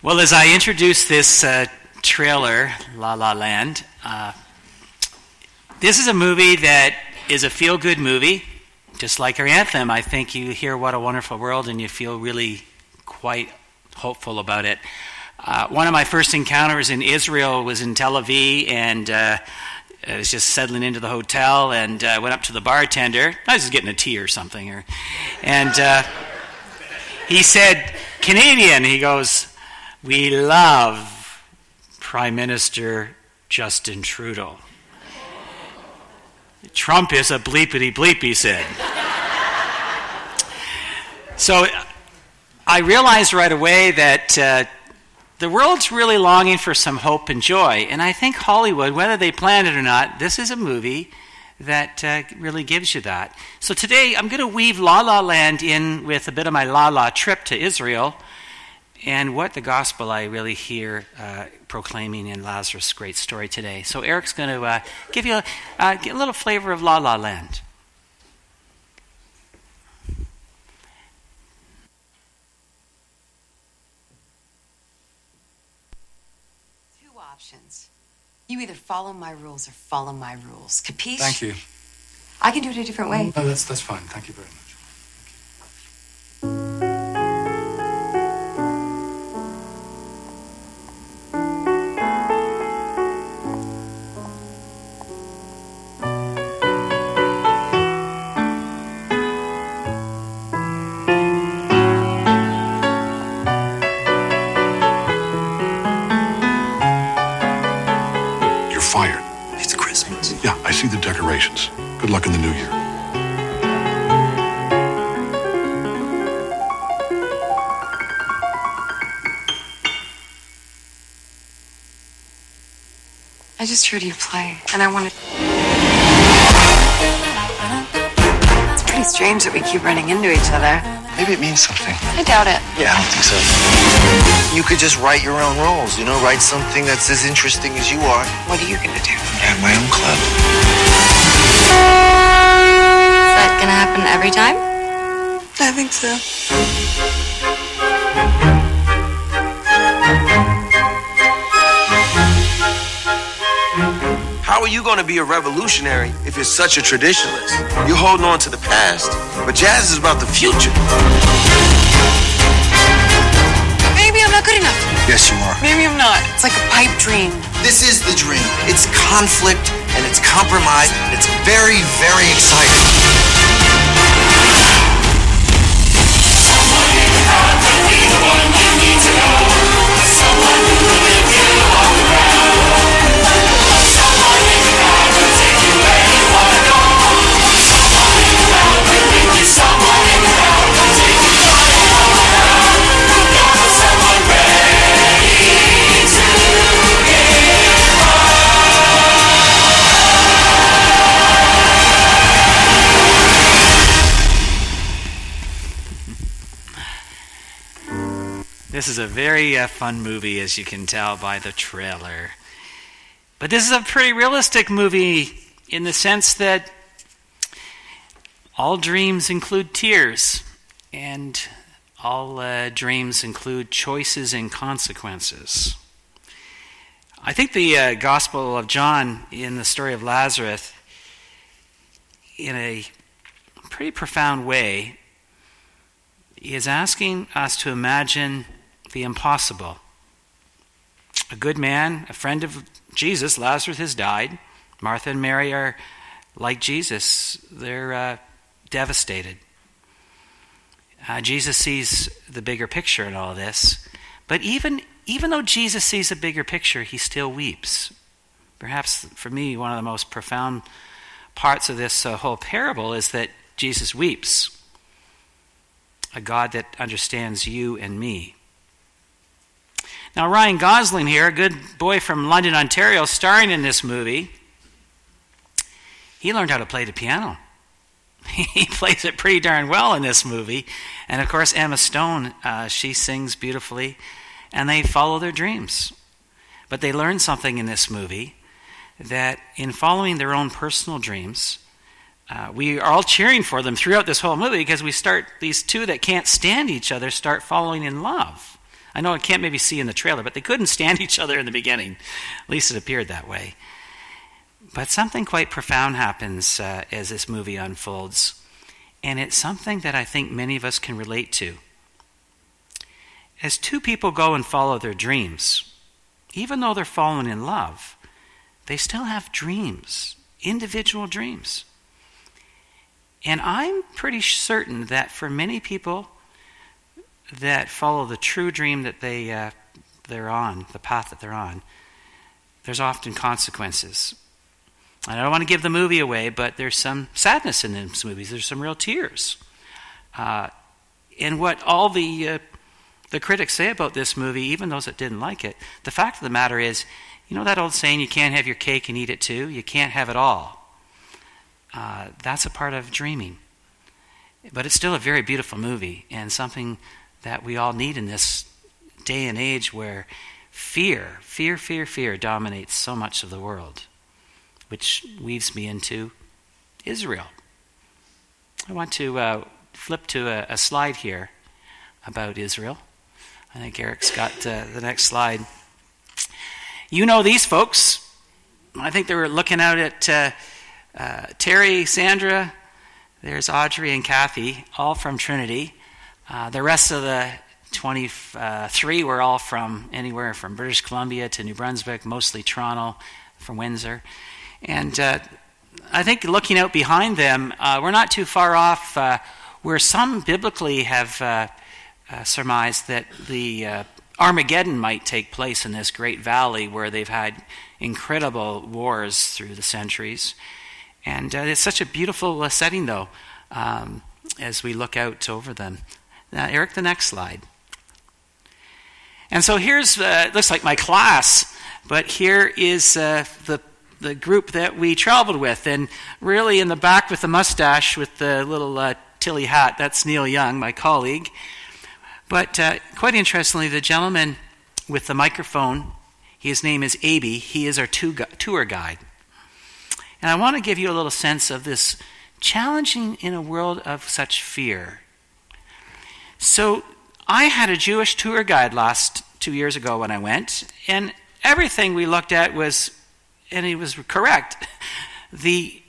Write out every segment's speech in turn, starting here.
Well, as I introduce this trailer, La La Land, this is a movie that is a feel-good movie. Just like our anthem, I think you hear What a Wonderful World and you feel really quite hopeful about it. One of my first encounters in Israel was in Tel Aviv, and I was just settling into the hotel and went up to the bartender. I was just getting a tea or something. And he said, Canadian. He goes, "We love Prime Minister Justin Trudeau." Trump is a bleepity bleep, he said. So I realized right away that the world's really longing for some hope and joy. And I think Hollywood, whether they planned it or not, this is a movie that really gives you that. So today I'm going to weave La La Land in with a bit of my La La trip to Israel and what the gospel I really hear proclaiming in Lazarus' great story today. So Eric's going to give you a little flavor of La La Land. Two options. You either follow my rules or follow my rules. Capiche? Thank you. I can do it a different way. No, that's fine. Thank you very much. Fired. It's Christmas. Yeah, I see the decorations. Good luck in the new year. I just heard you play, and I wanted... It's pretty strange that we keep running into each other. Maybe it means something. I doubt it. Yeah, I don't think so. You could just write your own rules, write something that's as interesting as you are. What are you gonna do? I have my own club. Is that gonna happen every time? I think so. How are you going to be a revolutionary if you're such a traditionalist? You're holding on to the past, but jazz is about the future. Maybe I'm not good enough. Yes, you are. Maybe I'm not. It's like a pipe dream. This is the dream. It's conflict, and it's compromise, and it's very, very exciting. This is a very fun movie, as you can tell by the trailer. But this is a pretty realistic movie in the sense that all dreams include tears, and all dreams include choices and consequences. I think the Gospel of John, in the story of Lazarus, in a pretty profound way, is asking us to imagine the impossible. A good man, a friend of Jesus, Lazarus has died. Martha and Mary are like Jesus. They're devastated. Jesus sees the bigger picture in all of this. But even though Jesus sees a bigger picture, he still weeps. Perhaps for me, one of the most profound parts of this whole parable is that Jesus weeps. A God that understands you and me. Now, Ryan Gosling here, a good boy from London, Ontario, starring in this movie, he learned how to play the piano. He plays it pretty darn well in this movie. And of course, Emma Stone, she sings beautifully, and they follow their dreams. But they learn something in this movie, that in following their own personal dreams, we are all cheering for them throughout this whole movie, because we start, these two that can't stand each other start falling in love. I know I can't maybe see in the trailer, but they couldn't stand each other in the beginning. At least it appeared that way. But something quite profound happens as this movie unfolds. And it's something that I think many of us can relate to. As two people go and follow their dreams, even though they're falling in love, they still have dreams, individual dreams. And I'm pretty certain that for many people that follow the true dream that they're on, the path that they're on, there's often consequences. I don't want to give the movie away, but there's some sadness in these movies. There's some real tears. And what all the critics say about this movie, even those that didn't like it, the fact of the matter is, you know that old saying, you can't have your cake and eat it too? You can't have it all. That's a part of dreaming. But it's still a very beautiful movie, and something that we all need in this day and age where fear dominates so much of the world, which weaves me into Israel. I want to flip to a slide here about Israel. I think Eric's got the next slide. You know these folks. I think they were looking out at Terry, Sandra, there's Audrey and Kathy, all from Trinity. The rest of the 23 were all from anywhere from British Columbia to New Brunswick, mostly Toronto, from Windsor. And I think looking out behind them, we're not too far off where some biblically have surmised that the Armageddon might take place in this great valley where they've had incredible wars through the centuries. And it's such a beautiful setting, though, as we look out over them. Now, Eric, the next slide. And so here's, looks like my class, but here is the group that we traveled with. And really in the back with the mustache with the little Tilly hat, that's Neil Young, my colleague. But quite interestingly, the gentleman with the microphone, his name is Aby. He is our tour guide. And I want to give you a little sense of this challenging in a world of such fear. So I had a Jewish tour guide last 2 years ago when I went, and everything we looked at was, and he was correct, the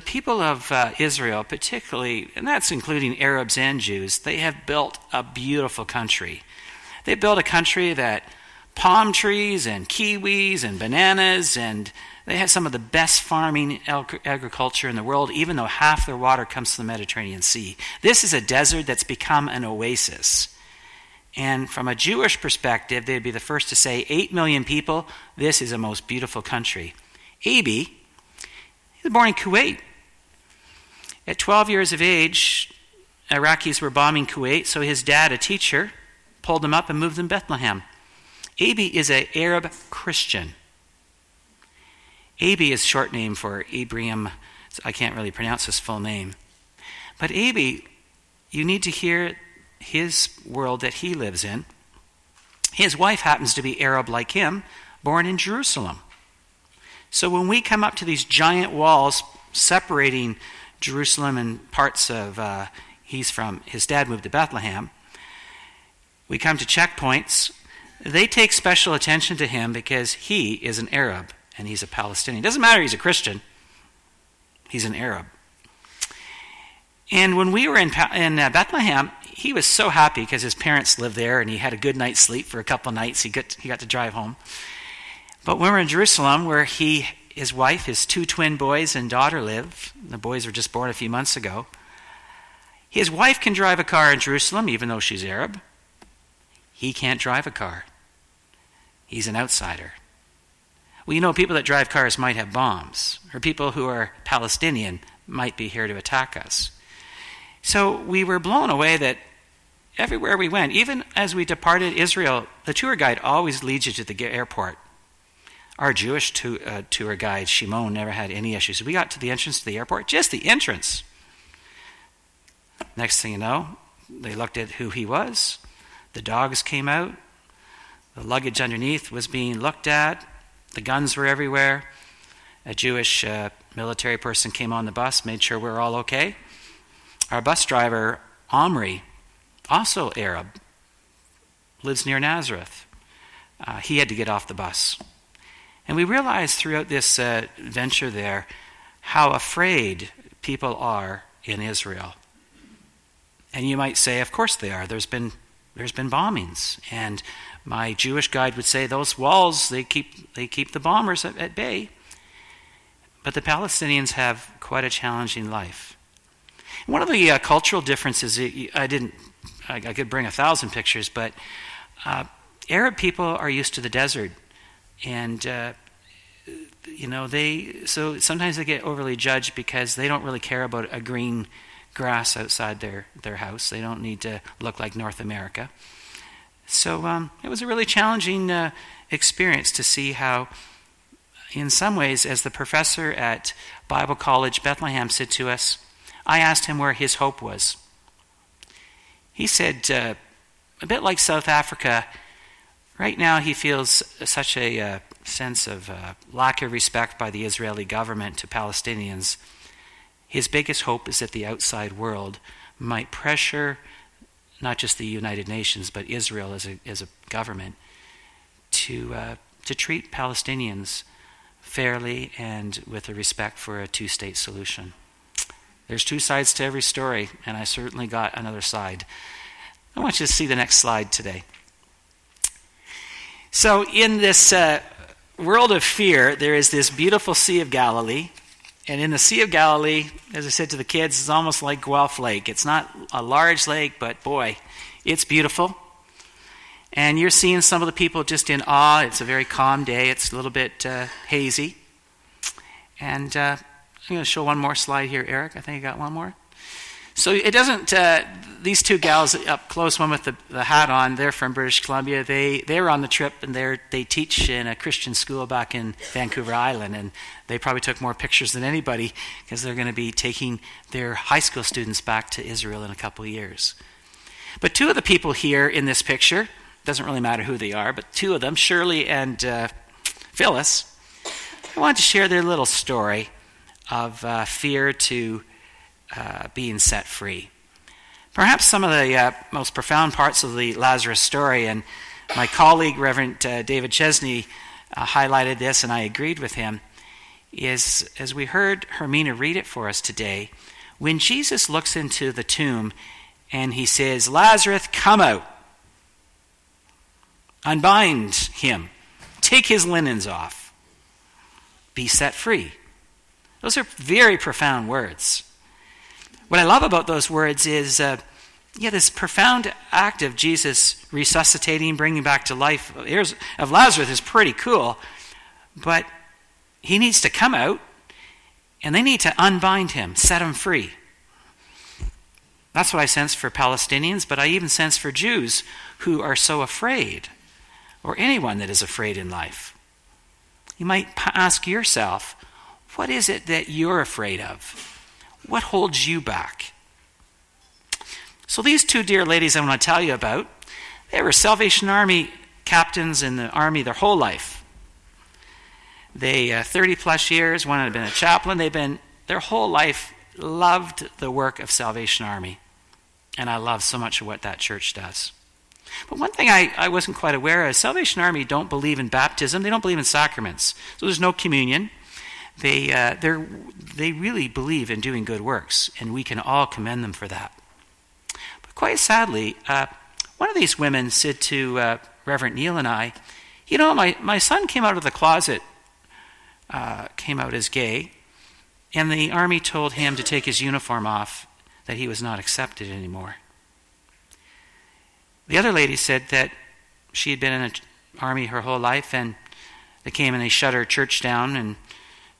people of Israel particularly, and that's including Arabs and Jews, they have built a beautiful country. They built a country that palm trees and kiwis and bananas, and they have some of the best farming agriculture in the world, even though half their water comes from the Mediterranean Sea. This is a desert that's become an oasis. And from a Jewish perspective, they'd be the first to say, 8 million people, this is a most beautiful country. Aby, he was born in Kuwait. At 12 years of age, Iraqis were bombing Kuwait, so his dad, a teacher, pulled him up and moved him to Bethlehem. Aby is an Arab Christian. Aby is short name for Abraham. I can't really pronounce his full name. But Aby, you need to hear his world that he lives in. His wife happens to be Arab like him, born in Jerusalem. So when we come up to these giant walls separating Jerusalem and parts of, his dad moved to Bethlehem, we come to checkpoints. They take special attention to him because he is an Arab and he's a Palestinian. It doesn't matter he's a Christian. He's an Arab. And when we were in Bethlehem, he was so happy because his parents lived there and he had a good night's sleep for a couple nights. He got to drive home. But when we were in Jerusalem, where his wife, his 2 twin boys and daughter live, the boys were just born a few months ago, his wife can drive a car in Jerusalem, even though she's Arab. He can't drive a car. He's an outsider. Well, you know, people that drive cars might have bombs, or people who are Palestinian might be here to attack us. So we were blown away that everywhere we went, even as we departed Israel, the tour guide always leads you to the airport. Our Jewish tour guide, Shimon, never had any issues. We got to the entrance to the airport, just the entrance. Next thing you know, they looked at who he was. The dogs came out. The luggage underneath was being looked at. The guns were everywhere. A Jewish military person came on the bus, made sure we were all okay. Our bus driver, Omri, also Arab, lives near Nazareth. He had to get off the bus. And we realized throughout this venture there how afraid people are in Israel. And you might say, of course they are. There's been bombings. And my Jewish guide would say those walls, they keep the bombers at bay. But the Palestinians have quite a challenging life. One of the cultural differences, I could bring 1,000 pictures, but Arab people are used to the desert. And so sometimes they get overly judged because they don't really care about a green grass outside their house. They don't need to look like North America. So it was a really challenging experience to see how, in some ways, as the professor at Bible College Bethlehem said to us, I asked him where his hope was. He said, a bit like South Africa, right now he feels such a sense of lack of respect by the Israeli government to Palestinians. His biggest hope is that the outside world might pressure not just the United Nations, but Israel as a government to treat Palestinians fairly and with a respect for a two-state solution. There's two sides to every story, and I certainly got another side. I want you to see the next slide today. So in this world of fear, there is this beautiful Sea of Galilee. And in the Sea of Galilee, as I said to the kids, it's almost like Guelph Lake. It's not a large lake, but boy, it's beautiful. And you're seeing some of the people just in awe. It's a very calm day. It's a little bit hazy. And I'm going to show one more slide here, Eric. I think I got one more. So it doesn't, these two gals up close, one with the hat on, they're from British Columbia. They were on the trip, and they teach in a Christian school back in Vancouver Island, and they probably took more pictures than anybody because they're going to be taking their high school students back to Israel in a couple of years. But two of the people here in this picture, doesn't really matter who they are, but two of them, Shirley and Phyllis, I wanted to share their little story of fear to being set free. Perhaps some of the most profound parts of the Lazarus story, and my colleague, Reverend David Chesney, highlighted this, and I agreed with him, is, as we heard Hermina read it for us today, when Jesus looks into the tomb and he says, Lazarus, come out. Unbind him. Take his linens off. Be set free. Those are very profound words. What I love about those words is, this profound act of Jesus resuscitating, bringing back to life of Lazarus is pretty cool, but he needs to come out, and they need to unbind him, set him free. That's what I sense for Palestinians, but I even sense for Jews who are so afraid, or anyone that is afraid in life. You might ask yourself, what is it that you're afraid of? What holds you back? So these two dear ladies I want to tell you about, they were Salvation Army captains in the Army their whole life. They, 30 plus years, one had been a chaplain, their whole life loved the work of Salvation Army. And I love so much of what that church does. But one thing I wasn't quite aware of, Salvation Army don't believe in baptism, they don't believe in sacraments. So there's no communion. They really believe in doing good works, and we can all commend them for that. But quite sadly, one of these women said to Reverend Neil and I, my son came out of the closet, came out as gay, and the Army told him to take his uniform off, that he was not accepted anymore. The other lady said that she had been in the Army her whole life, and they came and they shut her church down, and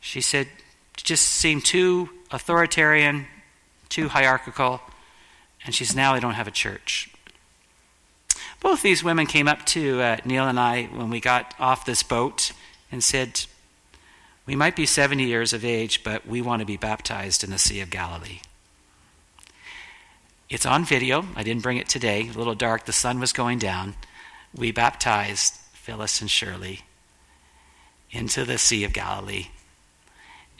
she said it just seemed too authoritarian, too hierarchical, and she says, now I don't have a church. Both these women came up to Neil and I when we got off this boat and said, we might be 70 years of age, but we want to be baptized in the Sea of Galilee. It's on video. I didn't bring it today. A little dark. The sun was going down. We baptized Phyllis and Shirley into the Sea of Galilee.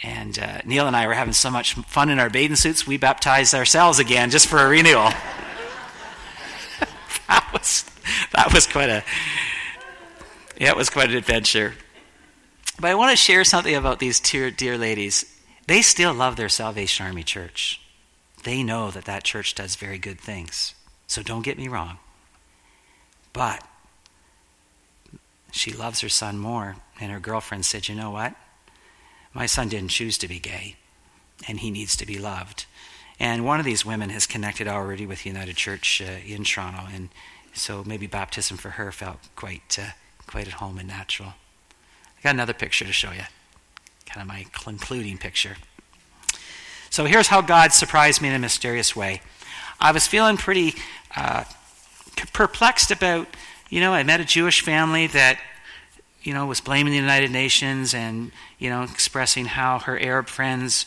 And Neil and I were having so much fun in our bathing suits, we baptized ourselves again just for a renewal. That was quite an adventure. But I want to share something about these dear ladies. They still love their Salvation Army church. They know that church does very good things. So don't get me wrong. But she loves her son more. And her girlfriend said, you know what? My son didn't choose to be gay. And he needs to be loved. And one of these women has connected already with United Church in Toronto. And so maybe baptism for her felt quite at home and natural. I got another picture to show you. Kind of my concluding picture. So here's how God surprised me in a mysterious way. I was feeling pretty perplexed about, I met a Jewish family that, was blaming the United Nations and, expressing how her Arab friends,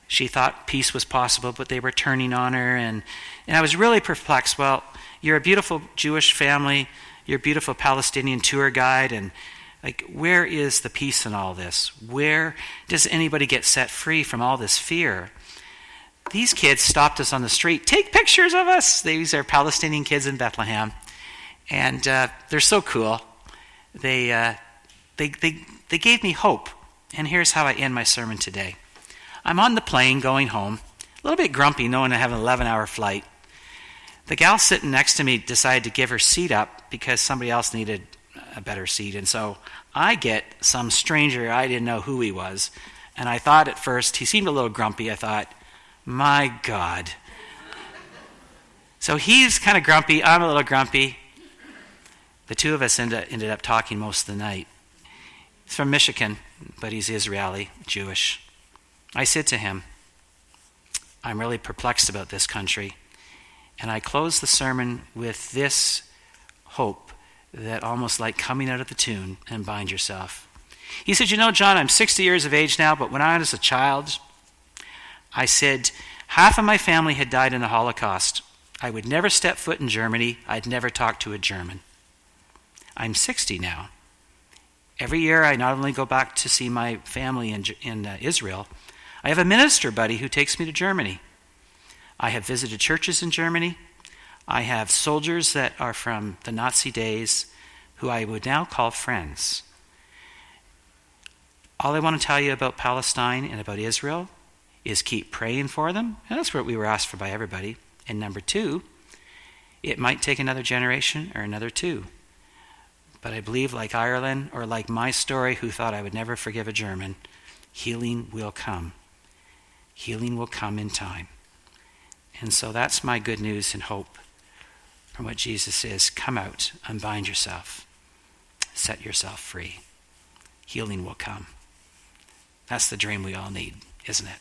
she thought peace was possible, but they were turning on her. And I was really perplexed. Well, you're a beautiful Jewish family. You're a beautiful Palestinian tour guide. And where is the peace in all this? Where does anybody get set free from all this fear? These kids stopped us on the street. Take pictures of us. These are Palestinian kids in Bethlehem. And they're so cool. They gave me hope. And here's how I end my sermon today. I'm on the plane going home, a little bit grumpy knowing I have an 11-hour flight. The gal sitting next to me decided to give her seat up because somebody else needed a better seat. And so I get some stranger, I didn't know who he was. And I thought at first, he seemed a little grumpy. I thought, my God. So he's kind of grumpy, I'm a little grumpy. The two of us ended up talking most of the night. He's from Michigan, but he's Israeli, Jewish. I said to him, I'm really perplexed about this country. And I closed the sermon with this hope that almost like coming out of the tune, and bind yourself. He said, John, I'm 60 years of age now, but when I was a child, I said, half of my family had died in the Holocaust. I would never step foot in Germany. I'd never talk to a German. I'm 60 now. Every year I not only go back to see my family in Israel, I have a minister buddy who takes me to Germany. I have visited churches in Germany. I have soldiers that are from the Nazi days who I would now call friends. All I want to tell you about Palestine and about Israel is keep praying for them. And that's what we were asked for by everybody. And number two, it might take another generation or another two. But I believe like Ireland or like my story who thought I would never forgive a German, healing will come. Healing will come in time. And so that's my good news and hope from what Jesus says. Come out, unbind yourself, set yourself free. Healing will come. That's the dream we all need, isn't it?